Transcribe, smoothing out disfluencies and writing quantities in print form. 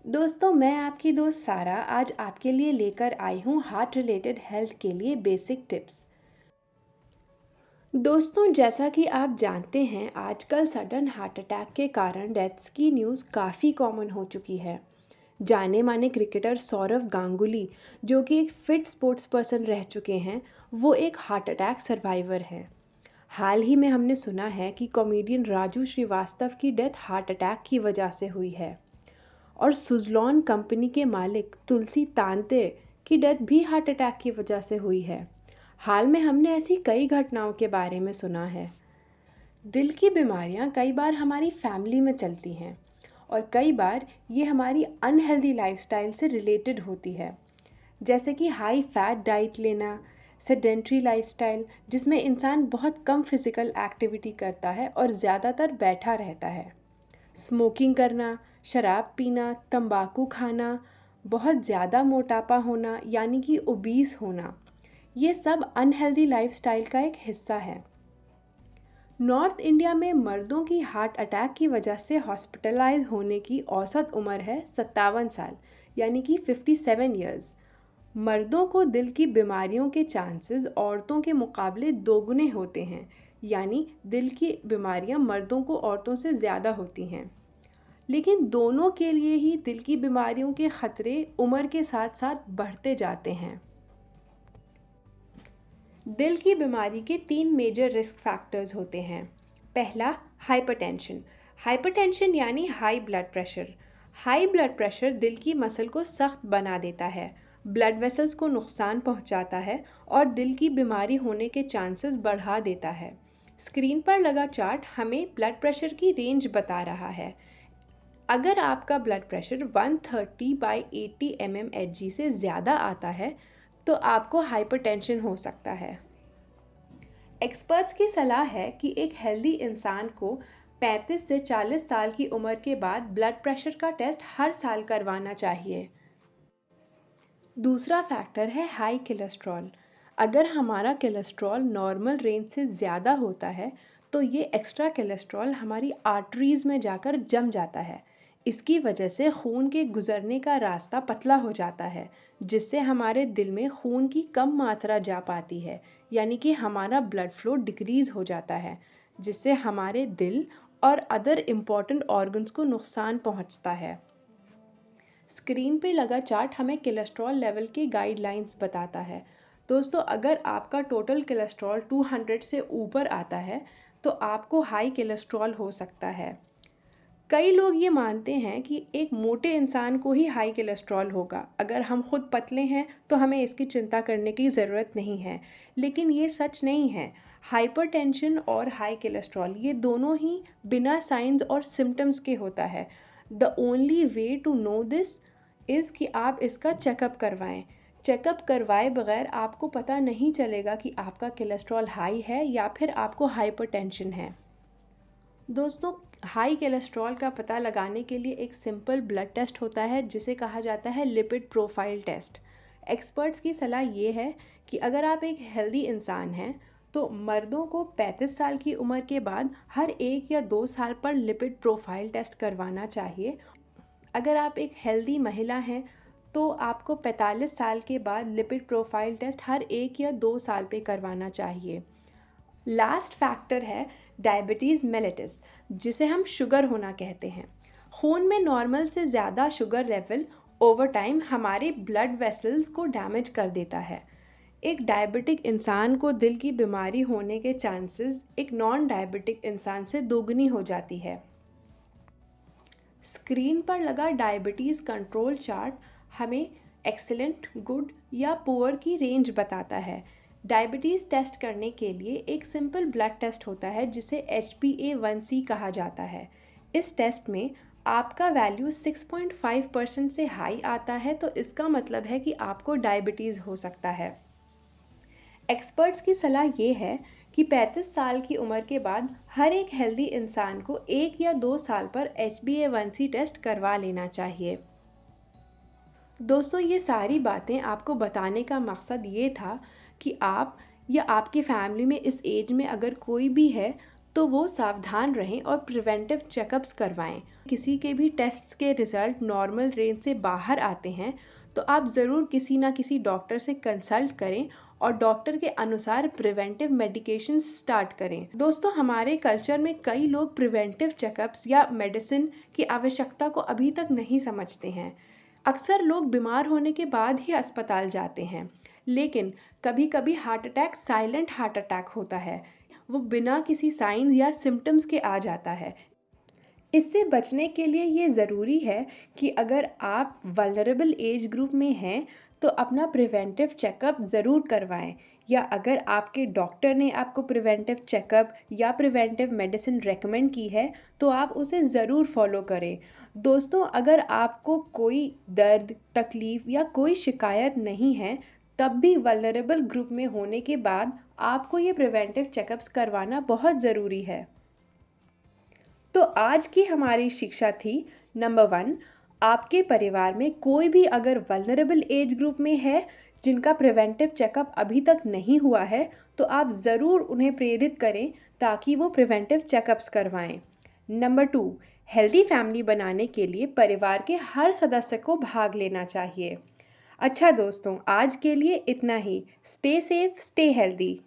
दोस्तों, मैं आपकी दोस्त सारा आज आपके लिए लेकर आई हूँ हार्ट रिलेटेड हेल्थ के लिए बेसिक टिप्स। दोस्तों, जैसा कि आप जानते हैं आजकल सडन हार्ट अटैक के कारण डेथ्स की न्यूज़ काफ़ी कॉमन हो चुकी है। जाने माने क्रिकेटर सौरव गांगुली, जो कि एक फिट स्पोर्ट्स पर्सन रह चुके हैं, वो एक हार्ट अटैक सर्वाइवर हैं। हाल ही में हमने सुना है कि कॉमेडियन राजू श्रीवास्तव की डेथ हार्ट अटैक की वजह से हुई है। और सुज़लॉन कंपनी के मालिक तुलसी तांते की डेथ भी हार्ट अटैक की वजह से हुई है। हाल में हमने ऐसी कई घटनाओं के बारे में सुना है। दिल की बीमारियां कई बार हमारी फैमिली में चलती हैं और कई बार ये हमारी अनहेल्दी लाइफस्टाइल से रिलेटेड होती है। जैसे कि हाई फैट डाइट लेना, सेडेंट्री लाइफस्टाइल जिसमें इंसान बहुत कम फिजिकल एक्टिविटी करता है और ज़्यादातर बैठा रहता है, स्मोकिंग करना, शराब पीना, तंबाकू खाना, बहुत ज़्यादा मोटापा होना यानी कि ओबीस होना, ये सब अनहेल्दी लाइफस्टाइल का एक हिस्सा है। नॉर्थ इंडिया में मर्दों की हार्ट अटैक की वजह से हॉस्पिटलाइज होने की औसत उम्र है 57 साल यानी कि 57 ईयर्स। मर्दों को दिल की बीमारियों के चांसेस औरतों के मुकाबले दोगुने होते हैं, यानी दिल की बीमारियां मर्दों को औरतों से ज़्यादा होती हैं। लेकिन दोनों के लिए ही दिल की बीमारियों के खतरे उम्र के साथ साथ बढ़ते जाते हैं। दिल की बीमारी के 3 मेजर रिस्क फैक्टर्स होते हैं। पहला, हाइपरटेंशन। हाइपरटेंशन यानी high blood pressure. High blood pressure दिल की मसल को सख्त बना देता है, ब्लड वेसल्स को नुकसान पहुंचाता है और दिल की बीमारी होने के चांसेस बढ़ा देता है। स्क्रीन पर लगा चार्ट हमें ब्लड प्रेशर की रेंज बता रहा है। अगर आपका ब्लड प्रेशर 130/80 mmHg से ज़्यादा आता है तो आपको हाइपरटेंशन हो सकता है। एक्सपर्ट्स की सलाह है कि एक हेल्दी इंसान को 35 से 40 साल की उम्र के बाद ब्लड प्रेशर का टेस्ट हर साल करवाना चाहिए। दूसरा फैक्टर है हाई कोलेस्ट्रॉल। अगर हमारा कोलेस्ट्रॉल नॉर्मल रेंज से ज़्यादा होता है तो ये एक्स्ट्रा कोलेस्ट्रॉल हमारी आर्टरीज़ में जाकर जम जाता है। इसकी वजह से खून के गुज़रने का रास्ता पतला हो जाता है, जिससे हमारे दिल में खून की कम मात्रा जा पाती है, यानी कि हमारा ब्लड फ्लो डिक्रीज़ हो जाता है, जिससे हमारे दिल और अदर इम्पॉर्टेंट ऑर्गन्स को नुकसान पहुंचता है। स्क्रीन पे लगा चार्ट हमें कोलेस्ट्रॉल लेवल के गाइडलाइंस बताता है। दोस्तों, अगर आपका टोटल कोलेस्ट्रॉल 200 से ऊपर आता है तो आपको हाई कोलेस्ट्रॉल हो सकता है। कई लोग ये मानते हैं कि एक मोटे इंसान को ही हाई कोलेस्ट्रॉल होगा, अगर हम खुद पतले हैं तो हमें इसकी चिंता करने की ज़रूरत नहीं है। लेकिन ये सच नहीं है। हाइपरटेंशन और हाई कोलेस्ट्रॉल ये दोनों ही बिना साइंस और सिम्टम्स के होता है। The only way to know this is कि आप इसका चेकअप करवाएं। चेकअप करवाए बगैर आपको पता नहीं चलेगा कि आपका कोलेस्ट्रॉल हाई है या फिर आपको हाइपरटेंशन है। दोस्तों, हाई कोलेस्ट्रॉल का पता लगाने के लिए एक सिंपल ब्लड टेस्ट होता है जिसे कहा जाता है लिपिड प्रोफाइल टेस्ट। एक्सपर्ट्स की सलाह ये है कि अगर आप एक हेल्दी इंसान हैं तो मर्दों को 35 साल की उम्र के बाद हर 1 या 2 साल पर लिपिड प्रोफाइल टेस्ट करवाना चाहिए। अगर आप एक हेल्दी महिला हैं तो आपको 45 साल के बाद लिपिड प्रोफाइल टेस्ट हर 1 या 2 साल पे करवाना चाहिए। लास्ट फैक्टर है डायबिटीज़ मेलिटस, जिसे हम शुगर होना कहते हैं। खून में नॉर्मल से ज़्यादा शुगर लेवल ओवर टाइम हमारे ब्लड वेसल्स को डैमेज कर देता है। एक डायबिटिक इंसान को दिल की बीमारी होने के चांसेस एक नॉन डायबिटिक इंसान से दोगुनी हो जाती है। स्क्रीन पर लगा डायबिटीज़ कंट्रोल चार्ट हमें एक्सीलेंट, गुड या पुअर की रेंज बताता है। डायबिटीज़ टेस्ट करने के लिए एक सिंपल ब्लड टेस्ट होता है जिसे HbA1c कहा जाता है। इस टेस्ट में आपका वैल्यू 6.5% से हाई आता है तो इसका मतलब है कि आपको डायबिटीज़ हो सकता है। एक्सपर्ट्स की सलाह ये है कि 35 साल की उम्र के बाद हर एक हेल्दी इंसान को 1 या 2 साल पर HbA1c टेस्ट करवा लेना चाहिए। दोस्तों, ये सारी बातें आपको बताने का मकसद ये था कि आप या आपकी फैमिली में इस एज में अगर कोई भी है तो वो सावधान रहें और प्रिवेंटिव चेकअप्स करवाएं। किसी के भी टेस्ट्स के रिज़ल्ट नॉर्मल रेंज से बाहर आते हैं तो आप ज़रूर किसी ना किसी डॉक्टर से कंसल्ट करें और डॉक्टर के अनुसार प्रिवेंटिव मेडिकेशन स्टार्ट करें। दोस्तों, हमारे कल्चर में कई लोग प्रिवेंटिव चेकअप्स या मेडिसिन की आवश्यकता को अभी तक नहीं समझते हैं। अक्सर लोग बीमार होने के बाद ही अस्पताल जाते हैं, लेकिन कभी कभी heart attack silent heart attack होता है। वो बिना किसी साइंस या सिम्टम्स के आ जाता है। इससे बचने के लिए ये ज़रूरी है कि अगर आप वल्नरेबल एज ग्रुप में हैं तो अपना प्रिवेंटिव चेकअप ज़रूर करवाएं, या अगर आपके डॉक्टर ने आपको प्रिवेंटिव चेकअप या प्रिवेंटिव मेडिसिन रेकमेंड की है तो आप उसे ज़रूर फॉलो करें। दोस्तों, अगर आपको कोई दर्द, तकलीफ़ या कोई शिकायत नहीं है, तब भी वल्नरेबल ग्रुप में होने के बाद आपको ये प्रिवेंटिव चेकअप्स करवाना बहुत ज़रूरी है। तो आज की हमारी शिक्षा थी, नंबर 1, आपके परिवार में कोई भी अगर वल्नरेबल एज ग्रुप में है जिनका प्रिवेंटिव चेकअप अभी तक नहीं हुआ है तो आप ज़रूर उन्हें प्रेरित करें ताकि वो प्रिवेंटिव चेकअप्स करवाएं। नंबर 2, हेल्दी फैमिली बनाने के लिए परिवार के हर सदस्य को भाग लेना चाहिए। अच्छा दोस्तों, आज के लिए इतना ही। Stay safe, stay healthy.